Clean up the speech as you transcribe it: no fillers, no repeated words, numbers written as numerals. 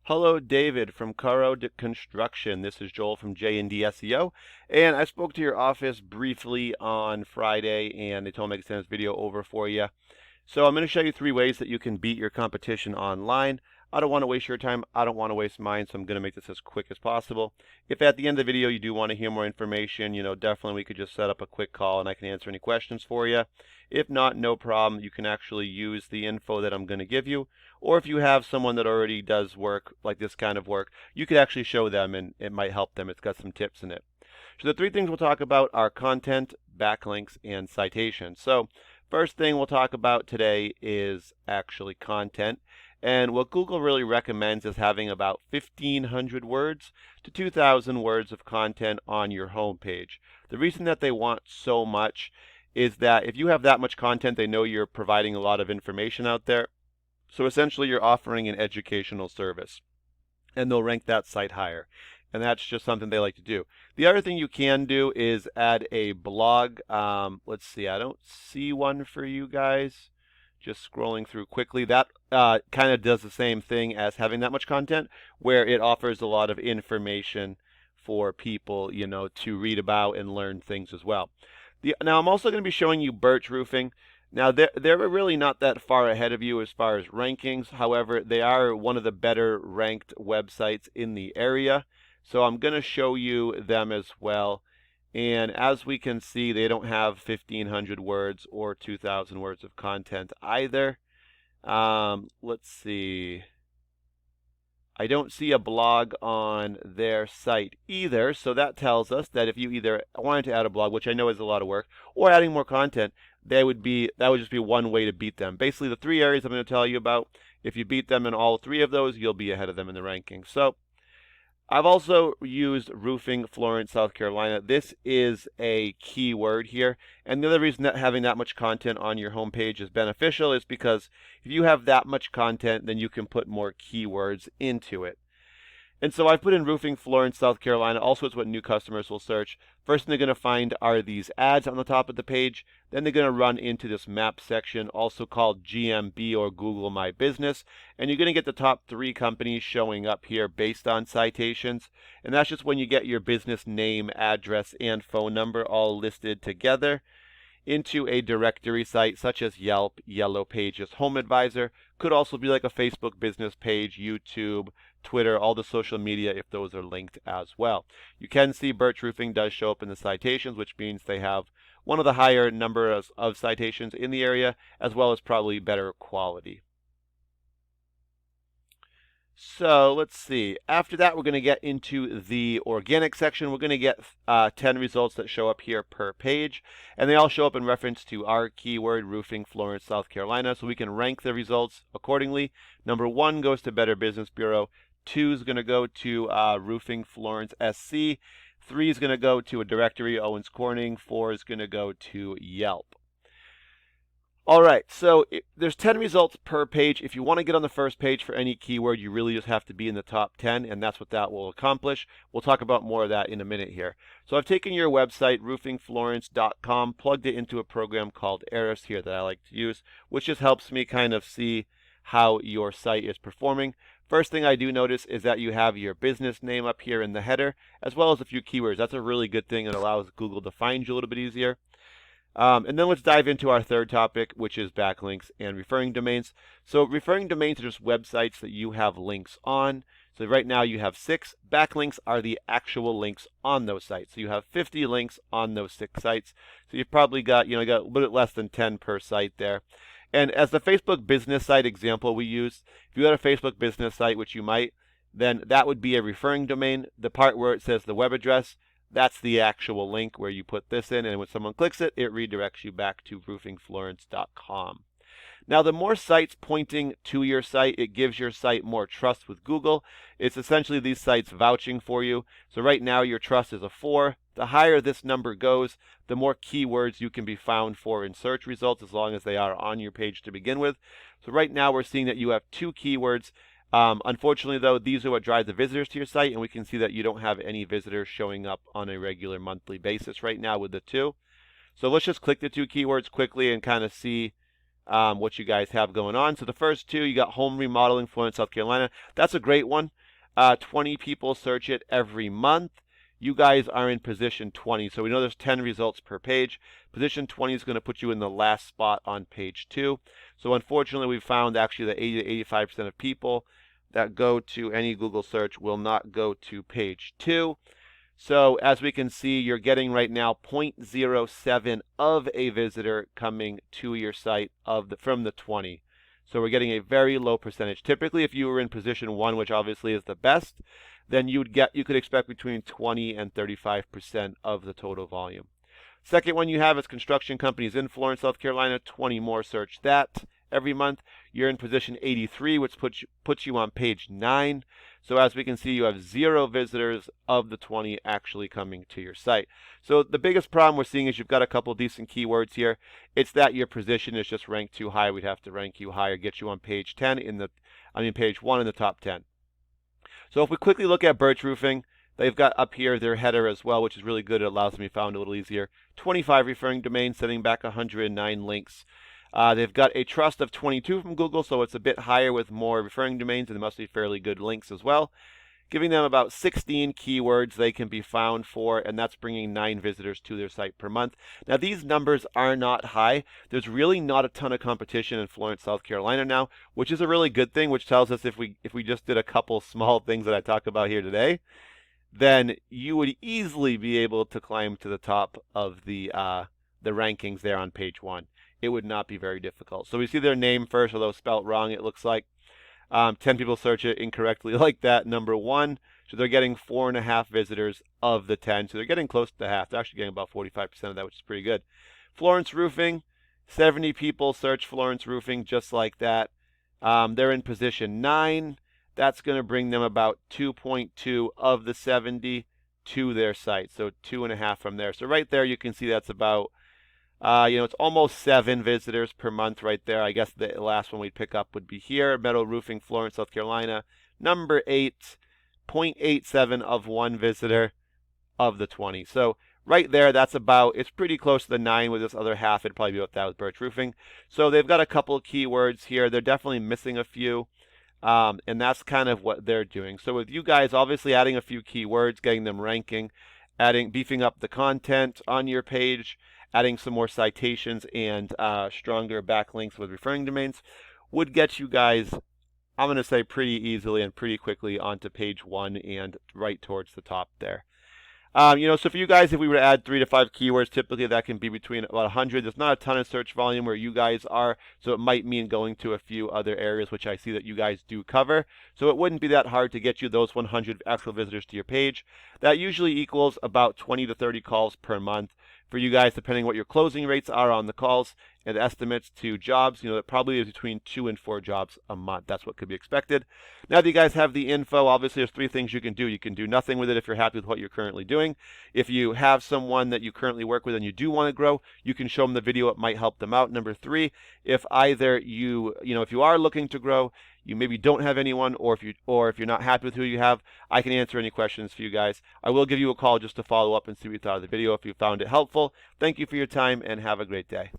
Hello, David from Corrow Construction. This is Joel from JND SEO, and I spoke to your office briefly on Friday, and they told me I could send this video over for you. So I'm going to show you 3 ways that you can beat your competition online. I don't want to waste your time. I don't want to waste mine, so I'm going to make this as quick as possible. If at the end of the video you do want to hear more information, definitely we could just set up a quick call and I can answer any questions for you. If not, no problem. You can actually use the info that I'm going to give you. Or if you have someone that already does work, like this kind of work, you could actually show them and it might help them. It's got some tips in it. So the 3 things we'll talk about are content, backlinks, and citations. So first thing we'll talk about today is actually content. And what Google really recommends is having about 1,500 words to 2,000 words of content on your homepage. The reason that they want so much is that if you have that much content, they know you're providing a lot of information out there. So essentially you're offering an educational service, and they'll rank that site higher. And that's just something they like to do. The other thing you can do is add a blog. Let's see, I don't see one for you guys. Just scrolling through quickly. That kind of does the same thing as having that much content, where it offers a lot of information for people, to read about and learn things as well. Now I'm also going to be showing you Birch Roofing. Now, they're really not that far ahead of you as far as rankings. However, they are one of the better ranked websites in the area. So I'm going to show you them as well. And as we can see, they don't have 1,500 words or 2,000 words of content either. Let's see. I don't see a blog on their site either. So that tells us that if you either wanted to add a blog, which I know is a lot of work, or adding more content, that would just be one way to beat them. Basically, the 3 areas I'm going to tell you about, if you beat them in all 3 of those, you'll be ahead of them in the rankings. So I've also used roofing Florence, South Carolina. This is a keyword here. And the other reason that having that much content on your homepage is beneficial is because if you have that much content, then you can put more keywords into it. And so I've put in roofing Florence, South Carolina. Also, it's what new customers will search. First thing they're going to find are these ads on the top of the page. Then they're going to run into this map section, also called GMB or Google My Business. And you're going to get the top 3 companies showing up here based on citations. And that's just when you get your business name, address, and phone number all listed together into a directory site such as Yelp, Yellow Pages, Home Advisor. Could also be like a Facebook business page, YouTube, Twitter, all the social media if those are linked as well. You can see Birch Roofing does show up in the citations, which means they have one of the higher numbers of citations in the area, as well as probably better quality. So let's see. After that, we're going to get into the organic section. We're going to get 10 results that show up here per page. And they all show up in reference to our keyword, roofing Florence, South Carolina. So we can rank the results accordingly. Number 1 goes to Better Business Bureau. 2 is going to go to roofing Florence SC. 3 is going to go to a directory, Owens Corning. 4 is going to go to Yelp. All right, so there's 10 results per page. If you want to get on the first page for any keyword, you really just have to be in the top 10, and that's what that will accomplish. We'll talk about more of that in a minute here. So I've taken your website, roofingflorence.com, plugged it into a program called Eris here that I like to use, which just helps me kind of see how your site is performing. First thing I do notice is that you have your business name up here in the header, as well as a few keywords. That's a really good thing. It allows Google to find you a little bit easier. And then let's dive into our third topic, which is backlinks and referring domains. So referring domains are just websites that you have links on. So right now you have 6. Backlinks are the actual links on those sites. So you have 50 links on those 6 sites. So you've probably got, you got a little bit less than 10 per site there. And as the Facebook business site example we use, if you had a Facebook business site, which you might, then that would be a referring domain. The part where it says the web address, that's the actual link where you put this in, and when someone clicks it, it redirects you back to roofingflorence.com. Now, the more sites pointing to your site, it gives your site more trust with Google. It's essentially these sites vouching for you. So right now, your trust is a 4. The higher this number goes, the more keywords you can be found for in search results, as long as they are on your page to begin with. So right now, we're seeing that you have 2 keywords. Unfortunately, though, these are what drive the visitors to your site, and we can see that you don't have any visitors showing up on a regular monthly basis right now with the 2. So let's just click the 2 keywords quickly and kind of see what you guys have going on. So the first two, you got home remodeling, Florence, South Carolina. That's a great one. 20 people search it every month. You guys are in position 20, so we know there's 10 results per page. Position 20 is going to put you in the last spot on page 2. So unfortunately, we found actually that 80 to 85% of people that go to any Google search will not go to page 2. So as we can see, you're getting right now 0.07 of a visitor coming to your site from the 20. So we're getting a very low percentage. Typically, if you were in position 1, which obviously is the best, then you could expect between 20 and 35% of the total volume. Second one you have is construction companies in Florence, South Carolina. 20 more search that every month. You're in position 83, which puts you on page 9. So as we can see, you have 0 visitors of the 20 actually coming to your site. So the biggest problem we're seeing is you've got a couple decent keywords here. It's that your position is just ranked too high. We'd have to rank you higher, get you on page 10 page 1 in the top 10. So if we quickly look at Birch Roofing, they've got up here their header as well, which is really good. It allows them to be found a little easier. 25 referring domains, sending back 109 links. They've got a trust of 22 from Google, so it's a bit higher with more referring domains, and they must be fairly good links as well. Giving them about 16 keywords they can be found for, and that's bringing 9 visitors to their site per month. Now, these numbers are not high. There's really not a ton of competition in Florence, South Carolina now, which is a really good thing, which tells us if we just did a couple small things that I talk about here today, then you would easily be able to climb to the top of the rankings there on page 1. It would not be very difficult. So we see their name first, although spelt wrong, it looks like. 10 people search it incorrectly like that, number 1. So they're getting 4.5 visitors of the 10. So they're getting close to half. They're actually getting about 45% of that, which is pretty good. Florence Roofing, 70 people search Florence Roofing just like that. They're in position 9. That's going to bring them about 2.2 of the 70 to their site. So 2.5 from there. So right there you can see that's about it's almost 7 visitors per month right there. I guess the last one we'd pick up would be here. Metal Roofing, Florence, South Carolina. Number 8, 0.87 of 1 visitor of the 20. So right there, it's pretty close to the 9 with this other half. It'd probably be about that with Birch Roofing. So they've got a couple of keywords here. They're definitely missing a few. And that's kind of what they're doing. So with you guys, obviously adding a few keywords, getting them ranking, beefing up the content on your page, adding some more citations and stronger backlinks with referring domains would get you guys, I'm going to say, pretty easily and pretty quickly onto page 1 and right towards the top there. So for you guys, if we were to add 3 to 5 keywords, typically that can be between about 100. There's not a ton of search volume where you guys are, so it might mean going to a few other areas, which I see that you guys do cover. So it wouldn't be that hard to get you those 100 actual visitors to your page. That usually equals about 20 to 30 calls per month. For you guys, depending what your closing rates are on the calls and estimates to jobs, that probably is between 2 and 4 jobs a month. That's what could be expected. Now that you guys have the info, obviously there's 3 things you can do. You can do nothing with it if you're happy with what you're currently doing. If you have someone that you currently work with and you do want to grow, you can show them the video. It might help them out. Number 3, if either if you are looking to grow, you maybe don't have anyone, or if you're not happy with who you have, I can answer any questions for you guys. I will give you a call just to follow up and see what you thought of the video if you found it helpful. Thank you for your time and have a great day.